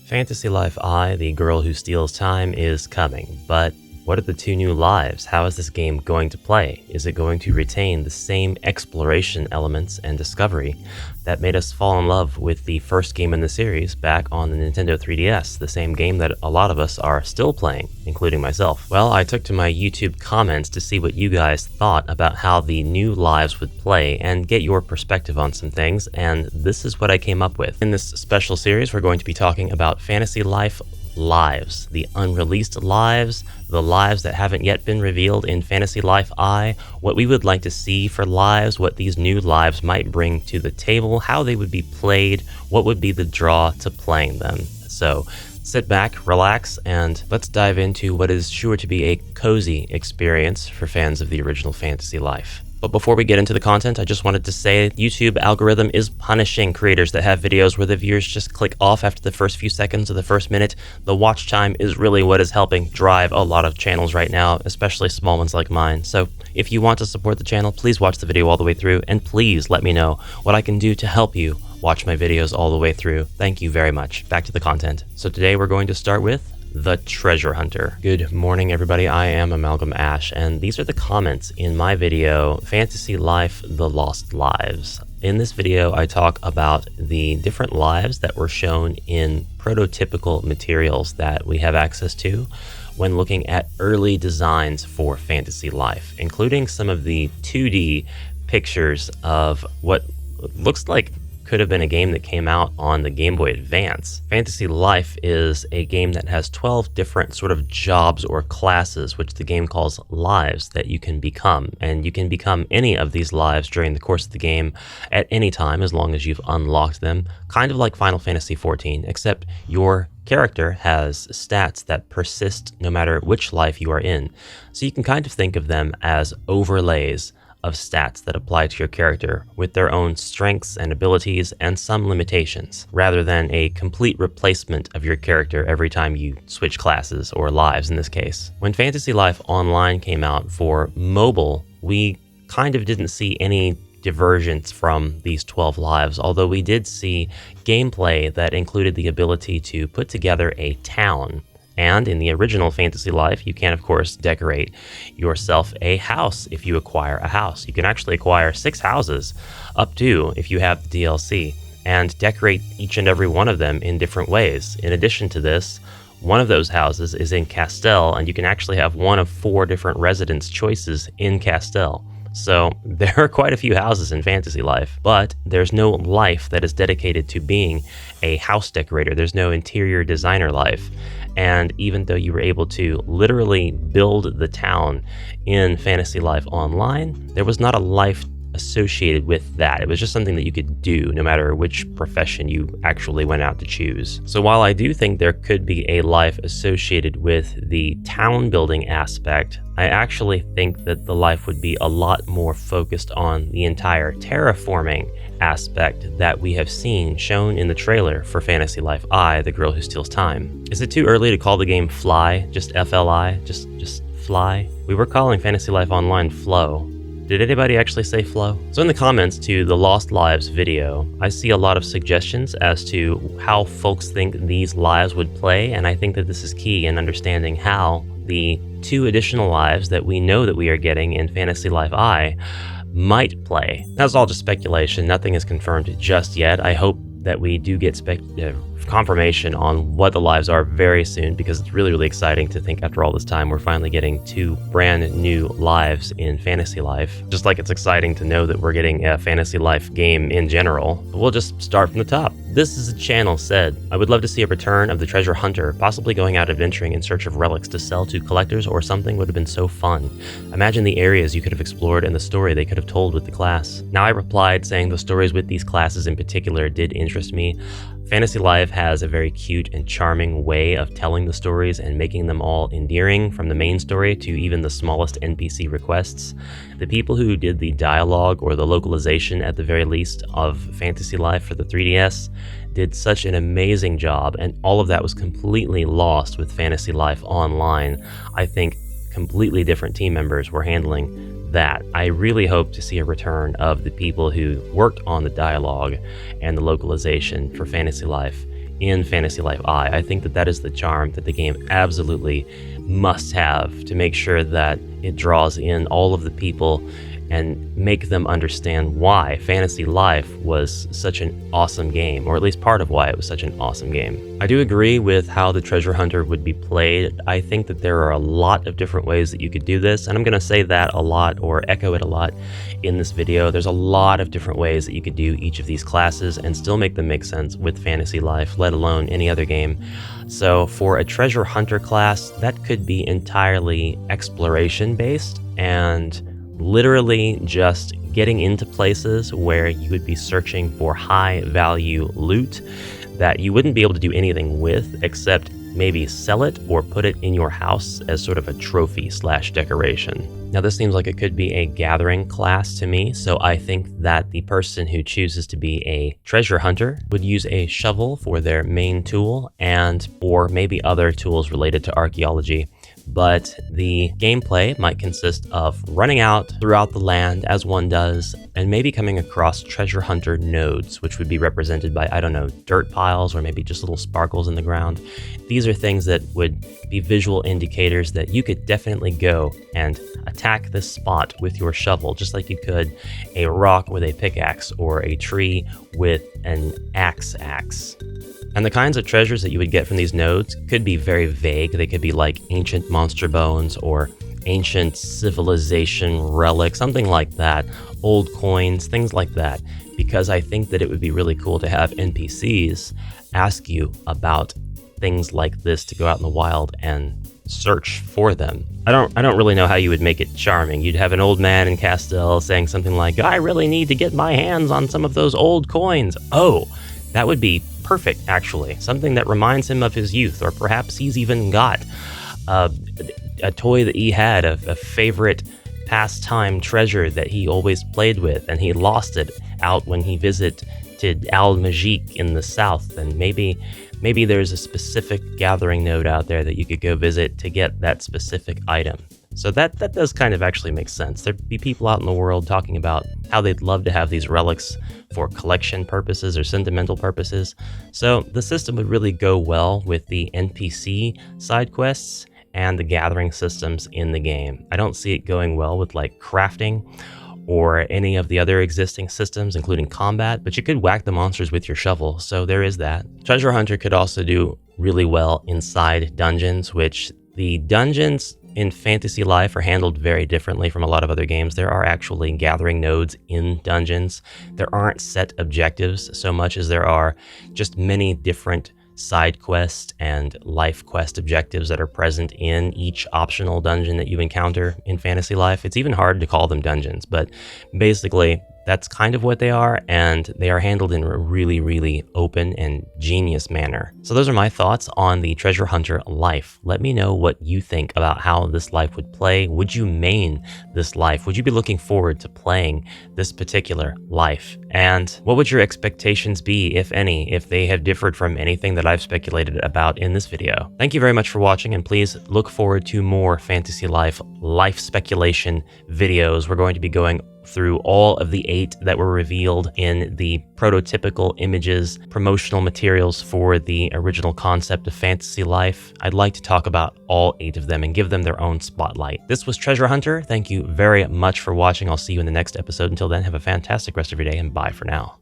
Fantasy Life I, The Girl Who Steals Time is coming, but what are the two new lives? How is this game going to play? Is it going to retain the same exploration elements and discovery that made us fall in love with the first game in the series back on the Nintendo 3DS, the same game that a lot of us are still playing, including myself? Well, I took to my YouTube comments to see what you guys thought about how the new lives would play and get your perspective on some things, and this is what I came up with. In this special series, we're going to be talking about Fantasy Life Lives, the unreleased lives, the lives that haven't yet been revealed in Fantasy Life I, what we would like to see for lives, what these new lives might bring to the table, how they would be played, what would be the draw to playing them. So sit back, relax, and let's dive into what is sure to be a cozy experience for fans of the original Fantasy Life. But before we get into the content, I just wanted to say YouTube algorithm is punishing creators that have videos where the viewers just click off after the first few seconds of the first minute. The watch time is really what is helping drive a lot of channels right now, especially small ones like mine. So if you want to support the channel, please watch the video all the way through, and please let me know what I can do to help you watch my videos all the way through. Thank you very much. Back to the content. So today we're going to start with The Treasure Hunter. Good morning, everybody. I am Amalgam Ash, and these are the comments in my video, Fantasy Life: The Lost Lives. In this video, I talk about the different lives that were shown in prototypical materials that we have access to when looking at early designs for Fantasy Life, including some of the 2D pictures of what looks like could have been a game that came out on the Game Boy Advance. Fantasy Life is a game that has 12 different sort of jobs or classes, which the game calls lives, that you can become. And you can become any of these lives during the course of the game at any time, as long as you've unlocked them, kind of like Final Fantasy XIV, except your character has stats that persist no matter which life you are in. So you can kind of think of them as overlays of stats that apply to your character with their own strengths and abilities and some limitations, rather than a complete replacement of your character every time you switch classes, or lives in this case. When Fantasy Life Online came out for mobile, we kind of didn't see any divergence from these 12 lives, although we did see gameplay that included the ability to put together a town. And in the original Fantasy Life, you can, of course, decorate yourself a house if you acquire a house. You can actually acquire 6 houses, up to if you have the DLC, and decorate each and every one of them in different ways. In addition to this, one of those houses is in Castell, and you can actually have one of 4 different residence choices in Castell. So there are quite a few houses in Fantasy Life, but there's no life that is dedicated to being a house decorator. There's no interior designer life. And even though you were able to literally build the town in Fantasy Life Online, there was not a life associated with that. It was just something that you could do no matter which profession you actually went out to choose. So while I do think there could be a life associated with the town building aspect, I actually think that the life would be a lot more focused on the entire terraforming aspect that we have seen shown in the trailer for Fantasy Life I, The Girl Who Steals Time. Is it too early to call the game Fly? Just FLI? Just Fly? We were calling Fantasy Life Online Flow. Did anybody actually say flow? So in the comments to the Lost Lives video, I see a lot of suggestions as to how folks think these lives would play, and I think that this is key in understanding how the 2 additional lives that we know that we are getting in Fantasy Life I might play. That's all just speculation. Nothing is confirmed just yet. I hope that we do get confirmation on what the lives are very soon, because it's really, really exciting to think after all this time we're finally getting 2 brand new lives in Fantasy Life. Just like it's exciting to know that we're getting a Fantasy Life game in general. But we'll just start from the top. This is a channel said, I would love to see a return of the treasure hunter, possibly going out adventuring in search of relics to sell to collectors or something would have been so fun. Imagine the areas you could have explored and the story they could have told with the class. Now I replied saying the stories with these classes in particular did interest me. Fantasy Life has a very cute and charming way of telling the stories and making them all endearing, from the main story to even the smallest NPC requests. The people who did the dialogue, or the localization at the very least, of Fantasy Life for the 3DS did such an amazing job, and all of that was completely lost with Fantasy Life Online. I think completely different team members were handling that. I really hope to see a return of the people who worked on the dialogue and the localization for Fantasy Life in Fantasy Life I think that that is the charm that the game absolutely must have to make sure that it draws in all of the people and make them understand why Fantasy Life was such an awesome game, or at least part of why it was such an awesome game. I do agree with how the treasure hunter would be played. I think that there are a lot of different ways that you could do this, and I'm going to say that a lot, or echo it a lot in this video. There's a lot of different ways that you could do each of these classes and still make them make sense with Fantasy Life, let alone any other game. So for a treasure hunter class, that could be entirely exploration based and literally just getting into places where you would be searching for high value loot that you wouldn't be able to do anything with except maybe sell it or put it in your house as sort of a trophy / decoration. Now this seems like it could be a gathering class to me, so I think that the person who chooses to be a treasure hunter would use a shovel for their main tool or maybe other tools related to archaeology. But the gameplay might consist of running out throughout the land as one does, and maybe coming across treasure hunter nodes, which would be represented by, I don't know, dirt piles or maybe just little sparkles in the ground. These are things that would be visual indicators that you could definitely go and attack this spot with your shovel, just like you could a rock with a pickaxe or a tree with an axe. And the kinds of treasures that you would get from these nodes could be very vague. They could be like ancient monster bones or ancient civilization relics, something like that, old coins, things like that, because I think that it would be really cool to have NPCs ask you about things like this to go out in the wild and search for them. I don't really know how you would make it charming. You'd have an old man in Castell saying something like, "I really need to get my hands on some of those old coins." Oh, that would be perfect, actually. Something that reminds him of his youth, or perhaps he's even got a toy that he had, a favorite pastime treasure that he always played with, and he lost it out when he visited Al-Majik in the south, and maybe there's a specific gathering node out there that you could go visit to get that specific item. So that does kind of actually make sense. There'd be people out in the world talking about how they'd love to have these relics for collection purposes or sentimental purposes. So the system would really go well with the NPC side quests and the gathering systems in the game. I don't see it going well with like crafting or any of the other existing systems, including combat, but you could whack the monsters with your shovel, so there is that. Treasure Hunter could also do really well inside dungeons, which the dungeons in Fantasy Life are handled very differently from a lot of other games. There are actually gathering nodes in dungeons. There aren't set objectives so much as there are just many different side quest and life quest objectives that are present in each optional dungeon that you encounter in Fantasy Life. It's even hard to call them dungeons, but basically that's kind of what they are, and they are handled in a really, really open and genius manner. So those are my thoughts on the Treasure Hunter life. Let me know what you think about how this life would play. Would you main this life? Would you be looking forward to playing this particular life? And what would your expectations be, if any, if they have differed from anything that I've speculated about in this video? Thank you very much for watching, and please look forward to more Fantasy Life speculation videos. We're going to be going through all of the 8 that were revealed in the prototypical images, promotional materials for the original concept of Fantasy Life. I'd like to talk about all 8 of them and give them their own spotlight. This was Treasure Hunter. Thank you very much for watching. I'll see you in the next episode. Until then, have a fantastic rest of your day, and bye for now.